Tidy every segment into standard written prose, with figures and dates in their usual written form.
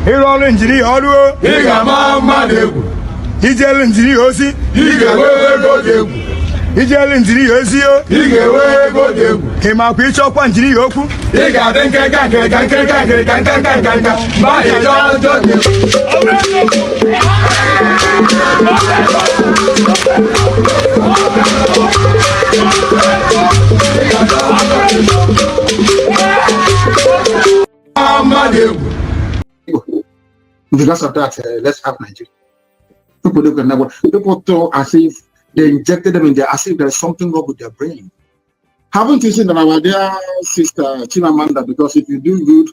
Hero engineer, Odu, Madegu, Hijel engineer, Osi, Hijel engineer, Ozio, Hima Picho, Quantini, Yoku, because of that, let's have Nigeria. People look at that. People talk as if they injected them in there, as if there's something wrong with their brain. Haven't you seen that our dear sister Chimamanda? Because if you do good,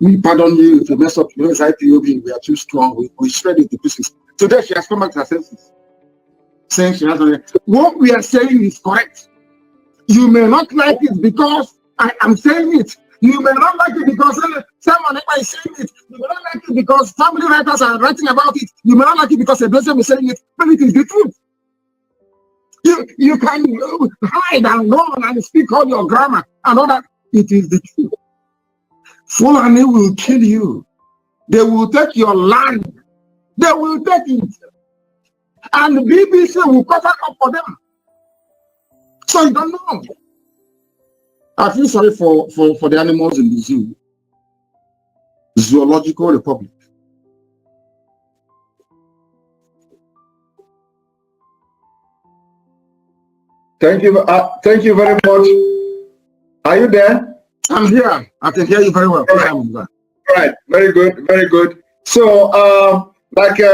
we pardon you. If you mess up, you know, it's IPOB, we are too strong. We shred it to pieces. Today she has come back to her senses, saying she has what we are saying is correct. You may not like it because I am saying it. You may not like it because someone is saying it. You may not like it because family writers are writing about it. You may not like it because a blessing is saying it, but it is the truth. You can hide and run and speak all your grammar and all that. It is the truth. Fulani will kill you. They will take your land. They will take it. And the BBC will cover up for them. So you don't know. I feel sorry for the animals in the zoo. Zoological Republic. Thank you very much. Are you there? I'm here. I can hear you very well. All right. Very good. Very good. So,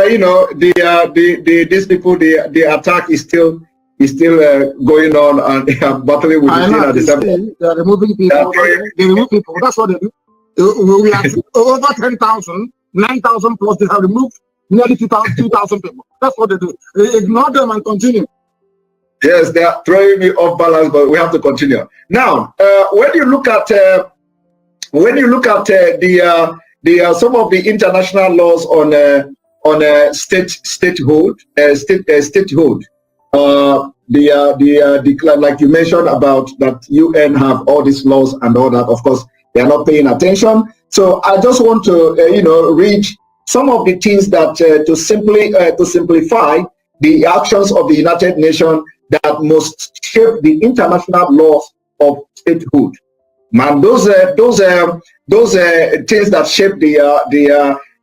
you know, these people, the attack is still going on, and they are battling with the same. They are removing people. They remove people. That's what they do. We have over 10,000, 9,000 plus. They have removed nearly 2,000 people. That's what they do. They ignore them and continue. Yes, they are throwing me off balance, but we have to continue. Now, when you look at some of the international laws on statehood, like you mentioned about that UN have all these laws and all that. Of course, they are not paying attention. So I just want to read some of the things that to simplify the actions of the United Nations that must shape the international laws of statehood. Man, those things that shape the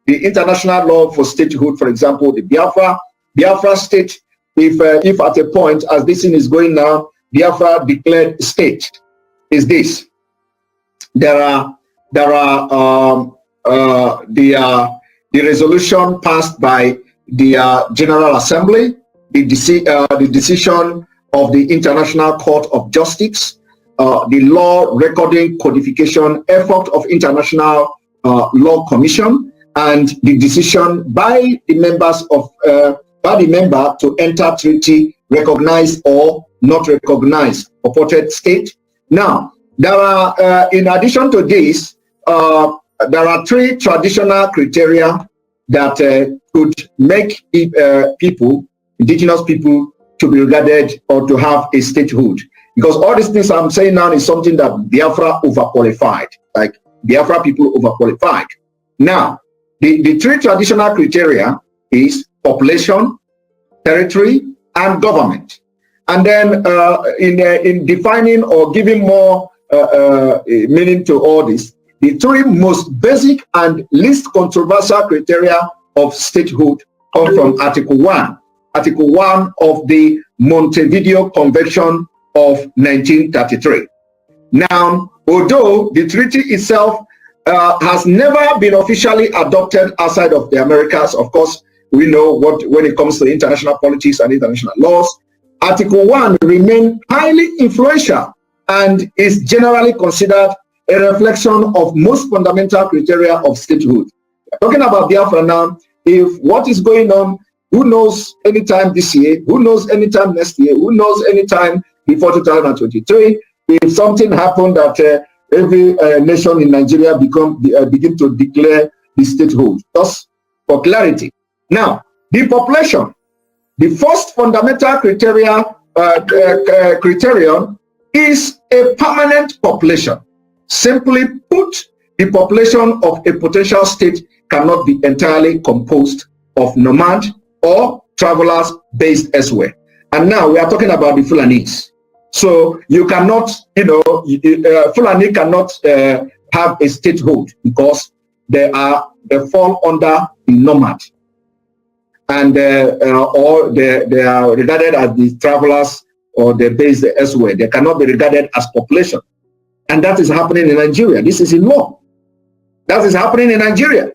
international law for statehood, for example, the Biafra state. If at a point, as this thing is going now, Biafra declared state, is this. There are the resolution passed by the General Assembly, the decision of the International Court of Justice, the law recording codification effort of International Law Commission, and the decision by the members of by the member to enter treaty, recognize or not recognize purported state. Now, there are in addition to this, there are three traditional criteria that could make people, indigenous people, to be regarded or to have a statehood. Because all these things I'm saying now is something that Biafra overqualified, like Biafra people overqualified. Now, the three traditional criteria is population, territory, and government. And then in defining or giving more meaning to all this, the three most basic and least controversial criteria of statehood come from Article 1. Article 1 of the Montevideo Convention of 1933. Now, although the treaty itself has never been officially adopted outside of the Americas, of course, we know what when it comes to international politics and international laws, Article 1 remains highly influential and is generally considered a reflection of most fundamental criteria of statehood. Talking about Biafra now, if what is going on, who knows anytime this year, who knows anytime next year, who knows anytime before 2023, if something happened that every nation in Nigeria begin to declare the statehood. Just for clarity. Now, the population, the first fundamental criterion is a permanent population. Simply put, the population of a potential state cannot be entirely composed of nomad or travelers based elsewhere. And now we are talking about the Fulanese. So you cannot, Fulani cannot have a statehood because they fall under the nomad, and or they are regarded as the travelers or they're based elsewhere. They cannot be regarded as population, and that is happening in Nigeria. This is in law. That is happening in Nigeria.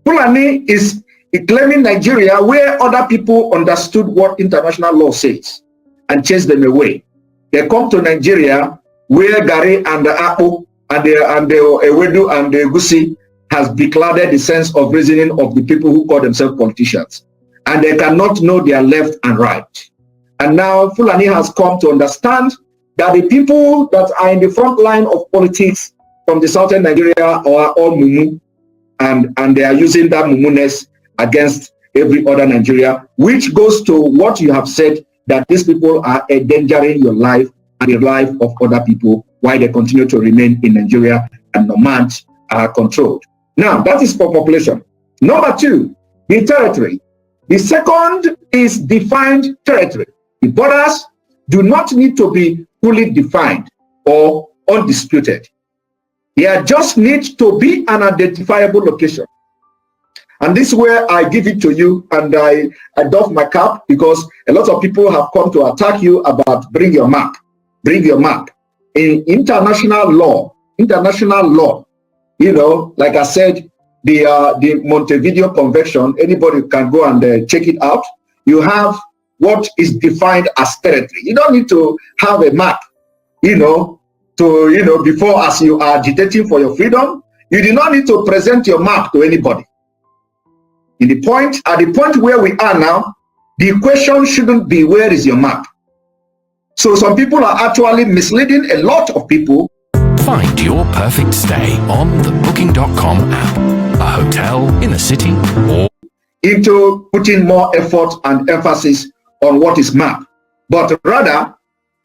Fulani is claiming Nigeria where other people understood what international law says and chased them away. They come to Nigeria where Gari and the Apo and the Ewedu and the Gusi has beclouded the sense of reasoning of the people who call themselves politicians. And they cannot know their left and right. And now Fulani has come to understand that the people that are in the front line of politics from the southern Nigeria are all Mumu, and they are using that Mumuness against every other Nigeria, which goes to what you have said, that these people are endangering your life and the life of other people while they continue to remain in Nigeria and nomads are controlled. Now, that is for population. Number two, the territory. The second is defined territory. The borders do not need to be fully defined or undisputed. They just need to be an identifiable location. And this is where I give it to you, and I doff my cap, because a lot of people have come to attack you about bring your map. Bring your map. In international law, like I said, the Montevideo Convention, anybody can go and check it out. You have what is defined as territory. You don't need to have a map, before, as you are agitating for your freedom. You do not need to present your map to anybody. At the point where we are now, the question shouldn't be where is your map. So some people are actually misleading a lot of people. Find your perfect stay on the Booking.com app. A hotel in a city or into putting more effort and emphasis on what is map. But rather,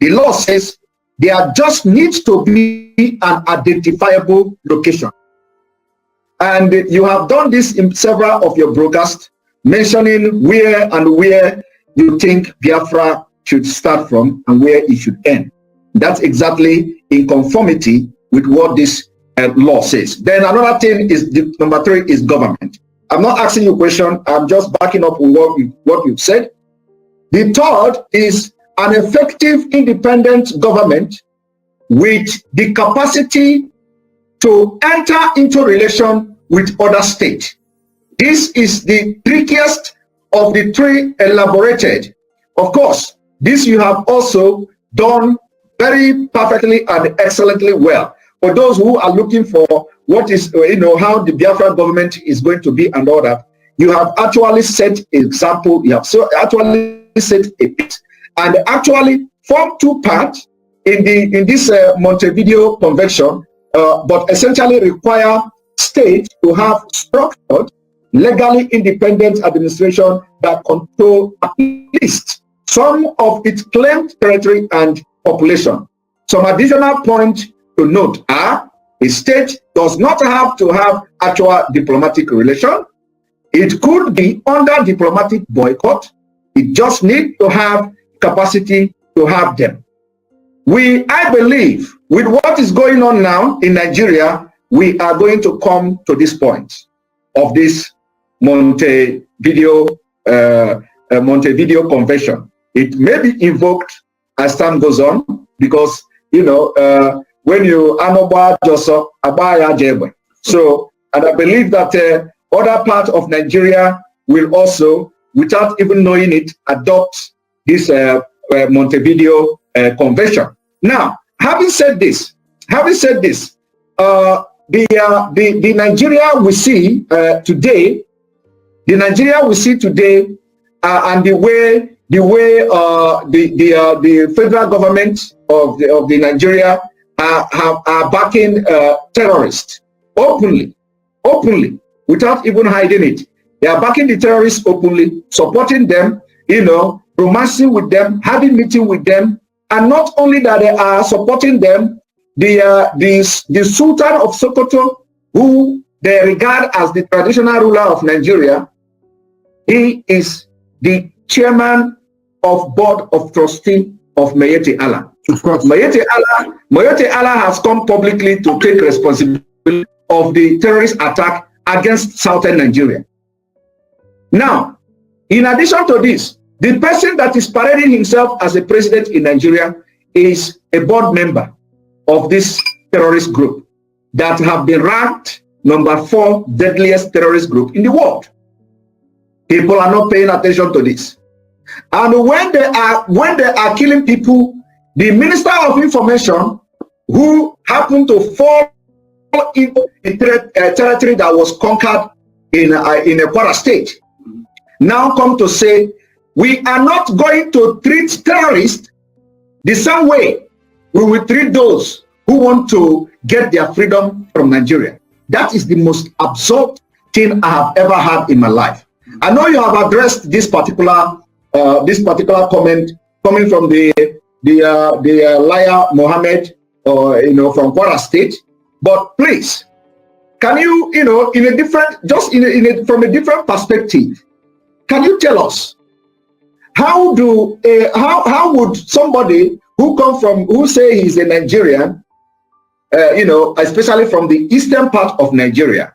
the law says there just needs to be an identifiable location. And you have done this in several of your broadcasts, mentioning where you think Biafra should start from and where it should end. That's exactly in conformity with what this law says. Then another thing is, number three is government. I'm not asking you a question, I'm just backing up with what you've said. The third is an effective independent government with the capacity to enter into relation with other states. This is the trickiest of the three elaborated. Of course, this you have also done very perfectly and excellently well. For those who are looking for what is, how the Biafra government is going to be and all that, you have actually set an example, you have actually set a bit, and actually form two parts in this Montevideo Convention, but essentially require states to have structured, legally independent administration that control at least some of its claimed territory and population. Some additional point to note are: a state does not have to have actual diplomatic relation. It could be under diplomatic boycott. It just needs to have capacity to have them. I believe, with what is going on now in Nigeria, we are going to come to this point of this Montevideo Convention. It may be invoked as time goes on, because when you anoba joso abaya jebe. So, and I believe that other parts of Nigeria will also, without even knowing it, adopt this Montevideo Convention. Now, having said this, the Nigeria we see today, and the way the federal government of the Nigeria are backing terrorists openly, without even hiding it. They are backing the terrorists openly, supporting them, romancing with them, having meeting with them, and not only that, they are supporting them. The Sultan of Sokoto, who they regard as the traditional ruler of Nigeria. He is the chairman of board of trustee of Mayete Allah. Of course. Mayete Allah has come publicly to take responsibility of the terrorist attack against southern Nigeria. Now, in addition to this, the person that is parading himself as a president in Nigeria is a board member of this terrorist group that have been ranked number 4 deadliest terrorist group in the world. People are not paying attention to this. And when they are killing people, the Minister of Information, who happened to fall into a territory that was conquered in a Kwara state, now come to say, we are not going to treat terrorists the same way we will treat those who want to get their freedom from Nigeria. That is the most absurd thing I have ever had in my life. I know you have addressed this particular comment coming from the liar Mohammed, from Kwara State. But please, can you, in a different, from a different perspective, can you tell us how would somebody who say he's a Nigerian, especially from the eastern part of Nigeria,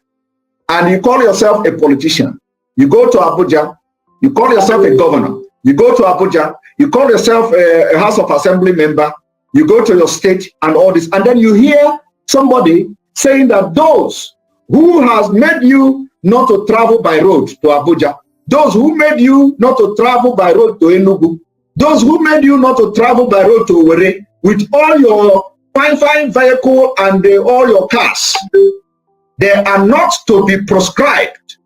and you call yourself a politician, you go to Abuja, you call yourself a governor, you go to Abuja, you call yourself a House of Assembly member, you go to your state and all this, and then you hear somebody saying that those who has made you not to travel by road to Abuja, those who made you not to travel by road to Enugu, those who made you not to travel by road to Owerri, with all your fine vehicle and all your cars, they are not to be proscribed.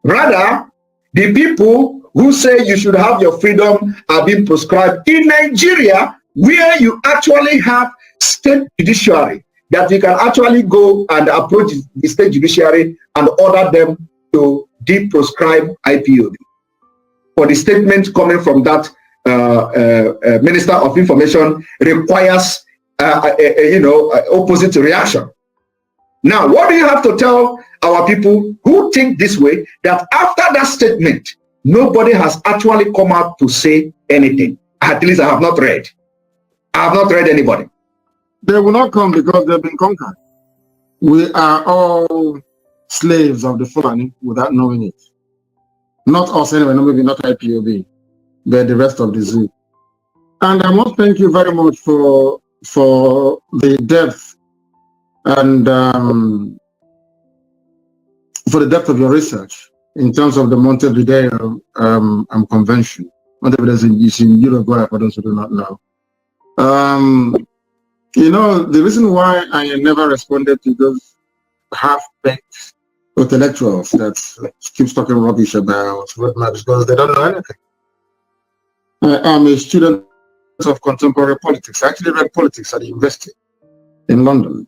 Rather, the people who say you should have your freedom are being proscribed. In Nigeria, where you actually have state judiciary, that you can actually go and approach the state judiciary and order them to deproscribe IPOB. For the statement coming from that Minister of Information requires opposite reaction. Now, what do you have to tell our people who think this way, that after that statement, nobody has actually come out to say anything? At least I have not read. I have not read anybody. They will not come because they've been conquered. We are all slaves of the Fulani without knowing it. Not us anyway, no, maybe not IPOB, but the rest of the zoo. And I must thank you very much for the depth and for the depth of your research in terms of the Montevideo Convention. Montevideo is in Uruguay, for those who do not know. The reason why I never responded to those half-baked intellectuals that keeps talking rubbish about roadmaps, because they don't know anything. I am a student of contemporary politics. I actually read politics at the university in London.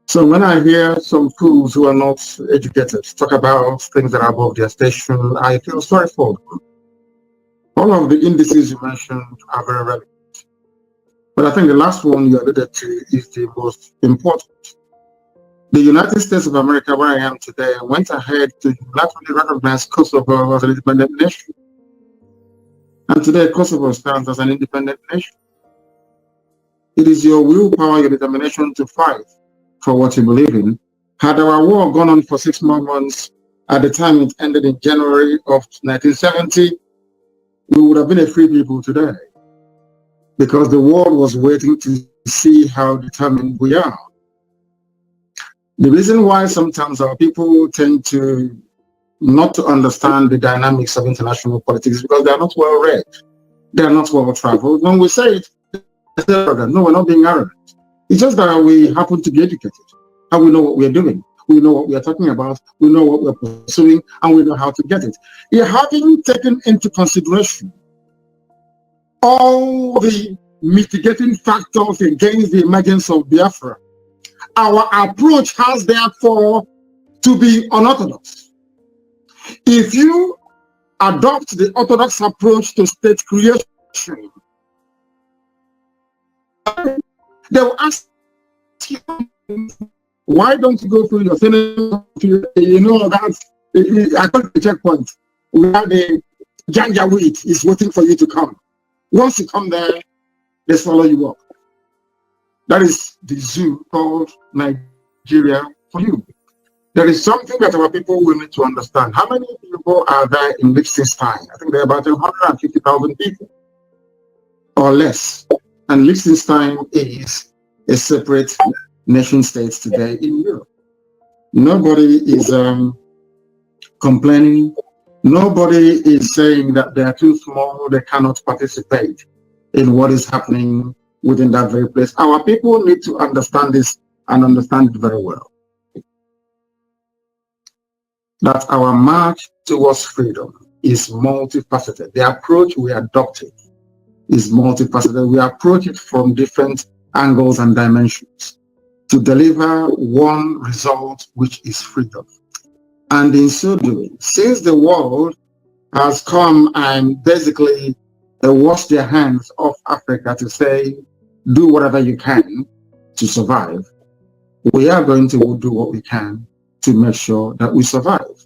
So when I hear some fools who are not educated talk about things that are above their station, I feel sorry for them. All of the indices you mentioned are very relevant. But I think the last one you alluded to is the most important. The United States of America, where I am today, went ahead to unilaterally recognize Kosovo as an independent nation. And today, Kosovo stands as an independent nation. It is your willpower, your determination to fight for what you believe in. Had our war gone on for 6 more months, at the time it ended in January of 1970, we would have been a free people today, because the world was waiting to see how determined we are. The reason why sometimes our people tend to not to understand the dynamics of international politics is because they are not well read. They are not well traveled. When we say it, they're arrogant. No, we're not being arrogant. It's just that we happen to be educated. And we know what we're doing. We know what we are talking about. We know what we're pursuing, and we know how to get it. Having taken into consideration all the mitigating factors against the emergence of Biafra, our approach has therefore to be unorthodox. If you adopt the orthodox approach to state creation, they will ask you Why don't you go through your Senate? You know, that's, I call it the checkpoint, where the Janjaweed is waiting for you to come. Once you come there, they swallow you up. That is the zoo called Nigeria for you. There is something that our people will need to understand. How many people are there in Liechtenstein? I think there are about 150,000 people or less. And Liechtenstein is a separate nation state today in Europe. Nobody is complaining. Nobody is saying that they are too small, they cannot participate in what is happening within that very place. Our people need to understand this and understand it very well. That our march towards freedom is multifaceted. The approach we adopted is multifaceted. We approach it from different angles and dimensions to deliver one result, which is freedom. And in so doing, since the world has come and basically washed their hands off Africa to say, do whatever you can to survive, we are going to do what we can to make sure that we survive.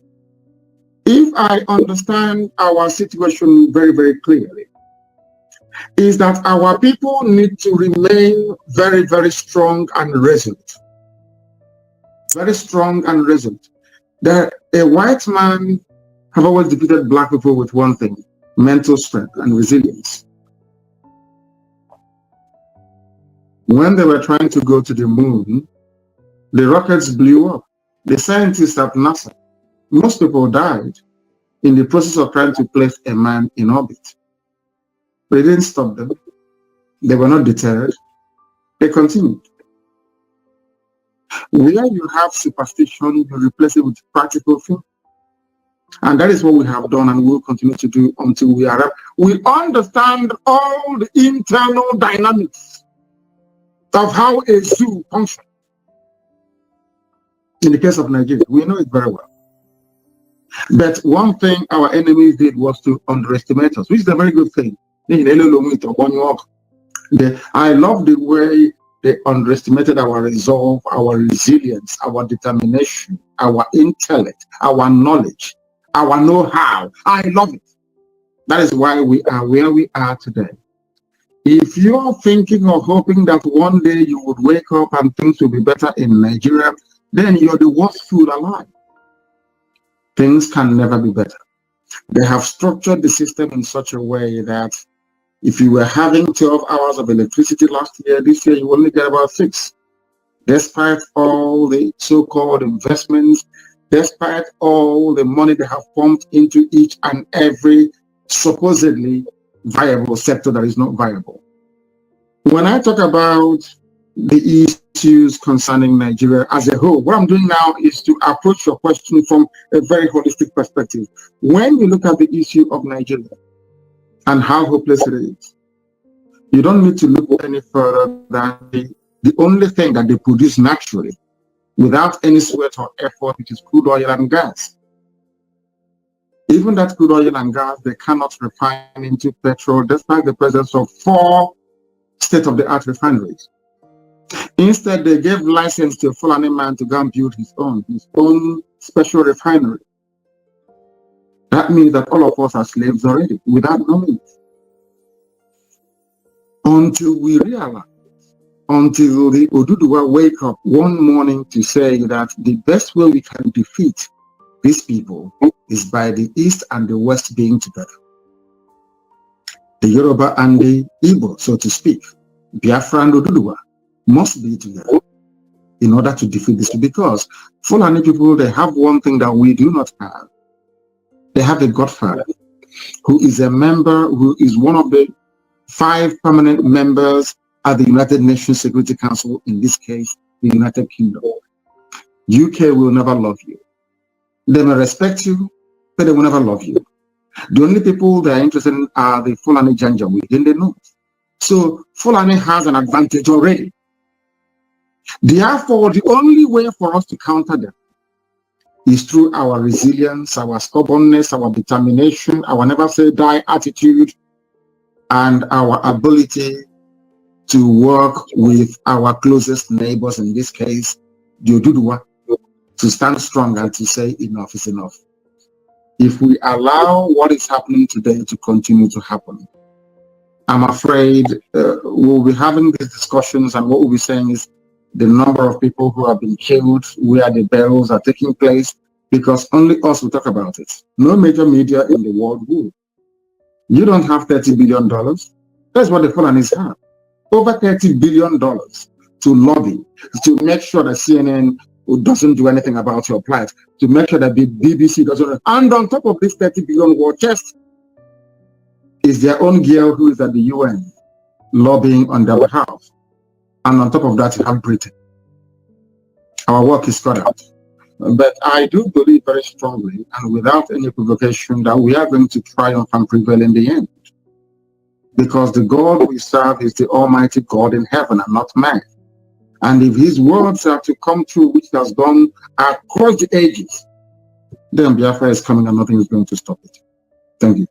If I understand our situation very, very clearly, is that our people need to remain very, very strong and resolute. Very strong and resolute. That a white man have always defeated black people with one thing: mental strength and resilience. When they were trying to go to the moon, the rockets blew up. The scientists at NASA, most people died in the process of trying to place a man in orbit. But it didn't stop them. They were not deterred. They continued. Where you have superstition, you replace it with practical things. And that is what we have done and will continue to do until we understand all the internal dynamics of how a zoo functions. In the case of Nigeria, we know it very well. But one thing our enemies did was to underestimate us, which is a very good thing. I love the way they underestimated our resolve, our resilience, our determination, our intellect, our knowledge, our know-how. I love it. That is why we are where we are today. If you're thinking or hoping that one day you would wake up and things will be better in Nigeria, then you're the worst fool alive. Things can never be better. They have structured the system in such a way that if you were having 12 hours of electricity last year, this year you only get about 6. Despite all the so-called investments, despite all the money they have pumped into each and every supposedly viable sector that is not viable. When I talk about the issues concerning Nigeria as a whole, what I'm doing now is to approach your question from a very holistic perspective. When you look at the issue of Nigeria and how hopeless it is, you don't need to look any further than the only thing that they produce naturally without any sweat or effort, which is crude oil and gas. Even that crude oil and gas, they cannot refine into petrol despite the presence of 4 state-of-the-art refineries. Instead, they gave license to a Fulani man to go and build his own special refinery. That means that all of us are slaves already, without knowing it. Until we realize, until the Oduduwa wake up one morning to say that the best way we can defeat these people is by the East and the West being together. The Yoruba and the Igbo, so to speak, Biafra and Oduduwa, must be together in order to defeat this, because Fulani people, they have one thing that we do not have. They have a godfather who is a member, who is one of the 5 permanent members at the United Nations Security Council, in this case, the United Kingdom. UK will never love you. They may respect you, but they will never love you. The only people they are interested in are the Fulani Janjaweed in the north. So Fulani has an advantage already. Therefore, the only way for us to counter them is through our resilience, our stubbornness, our determination, our never say die attitude, and our ability to work with our closest neighbors, in this case, the Oduduwa, to stand strong and to say enough is enough. If we allow what is happening today to continue to happen, I'm afraid we'll be having these discussions, and what we'll be saying is the number of people who have been killed, where the burials are taking place, because only us will talk about it. No major media in the world will. You don't have $30 billion. That's what the Fulanis have. Over $30 billion to lobby, to make sure that CNN doesn't do anything about your plight, to make sure that the BBC doesn't. And on top of this 30 billion war chest is their own girl who is at the UN lobbying on their behalf. And on top of that, you have Britain. Our work is cut out. But I do believe very strongly and without any provocation that we are going to triumph and prevail in the end. Because the God we serve is the Almighty God in heaven and not man. And if his words are to come true, which has gone across the ages, then Biafra is coming and nothing is going to stop it. Thank you.